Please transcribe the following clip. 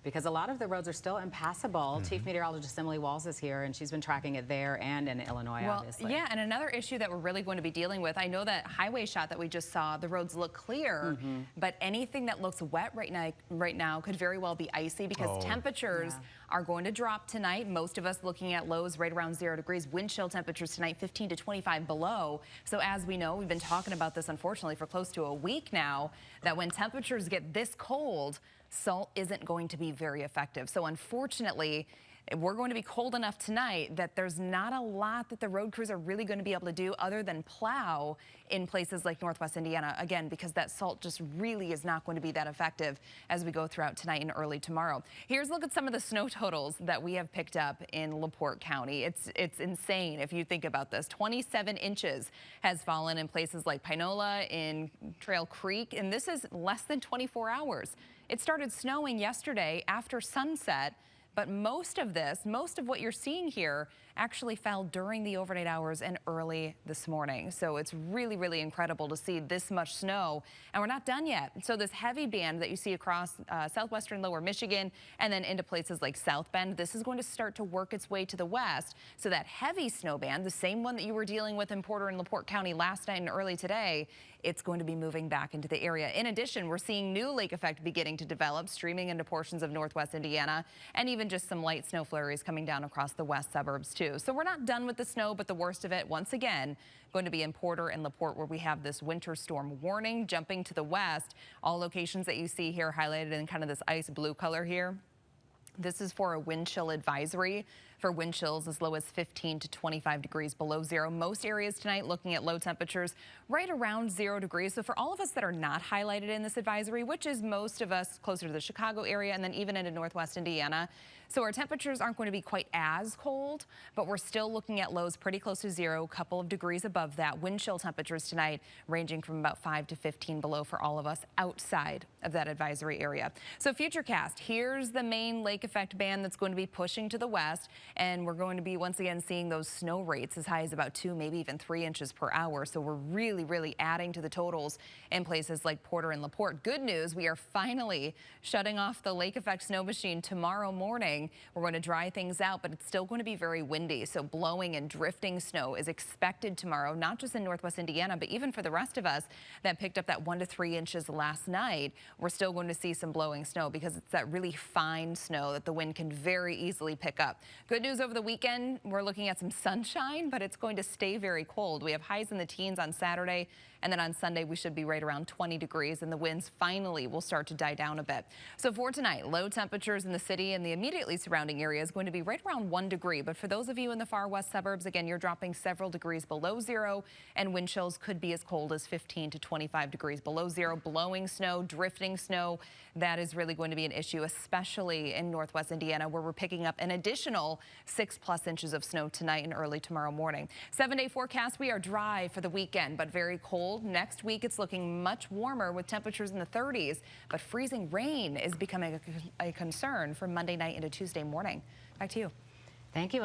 because a lot of the roads are still impassable. Chief Meteorologist Emily Walls is here, and she's been tracking it there and in Illinois, obviously. Yeah, and another issue that we're really going to be dealing with, I know that highway shot that we just saw, the roads look clear, but anything that looks wet right now could very well be icy because temperatures are going to drop tonight. Most of us looking at lows right around 0 degrees. Wind chill temperatures tonight 15 to 25 below. So as we know, we've been talking about this unfortunately for close to a week now, that when temperatures get this cold, salt isn't going to be very effective. So unfortunately, we're going to be cold enough tonight that there's not a lot that the road crews are really going to be able to do other than plow in places like Northwest Indiana, again, because that salt just really is not going to be that effective as we go throughout tonight and early tomorrow. Here's a look at some of the snow totals that we have picked up in LaPorte County. It's insane if you think about this. 27 inches has fallen in places like Pinola, in Trail Creek, and this is less than 24 hours. It started snowing yesterday after sunset. But most of what you're seeing here actually fell during the overnight hours and early this morning. So it's really, really incredible to see this much snow. And we're not done yet. So this heavy band that you see across southwestern lower Michigan and then into places like South Bend, this is going to start to work its way to the west. So that heavy snow band, the same one that you were dealing with in Porter and LaPorte County last night and early today, it's going to be moving back into the area. In addition, we're seeing new lake effect beginning to develop, streaming into portions of northwest Indiana, and even just some light snow flurries coming down across the west suburbs too. So we're not done with the snow, but the worst of it, once again, going to be in Porter and LaPorte, where we have this winter storm warning jumping to the west. All locations that you see here highlighted in kind of this ice blue color here. This is for a wind chill advisory for wind chills as low as 15 to 25 degrees below zero. Most areas tonight looking at low temperatures right around 0 degrees. So for all of us that are not highlighted in this advisory, which is most of us closer to the Chicago area and then even into northwest Indiana, so our temperatures aren't going to be quite as cold, but we're still looking at lows pretty close to zero, a couple of degrees above that. Wind chill temperatures tonight ranging from about 5 to 15 below for all of us outside of that advisory area. So Futurecast, here's the main lake effect band that's going to be pushing to the west, and we're going to be once again seeing those snow rates as high as about 2, maybe even 3 inches per hour. So we're really adding to the totals in places like Porter and LaPorte. Good news, we are finally shutting off the lake effect snow machine tomorrow morning. We're going to dry things out, but it's still going to be very windy. So blowing and drifting snow is expected tomorrow, not just in northwest Indiana, but even for the rest of us that picked up that 1 to 3 inches last night. We're still going to see some blowing snow because it's that really fine snow that the wind can very easily pick up. Good news over the weekend, we're looking at some sunshine, but it's going to stay very cold. We have highs in the teens on Saturday, and then on Sunday we should be right around 20 degrees, and the winds finally will start to die down a bit. So for tonight, low temperatures in the city and the immediately surrounding area is going to be right around 1 degree. But for those of you in the far west suburbs, again, you're dropping several degrees below zero, and wind chills could be as cold as 15 to 25 degrees below zero. Blowing snow, drifting snow, that is really going to be an issue, especially in northwest Indiana, where we're picking up an additional 6+ inches of snow tonight and early tomorrow morning. 7-day forecast, we are dry for the weekend, but very cold. Next week, it's looking much warmer with temperatures in the 30s, but freezing rain is becoming a concern for Monday night into Tuesday morning. Back to you. Thank you, Emily.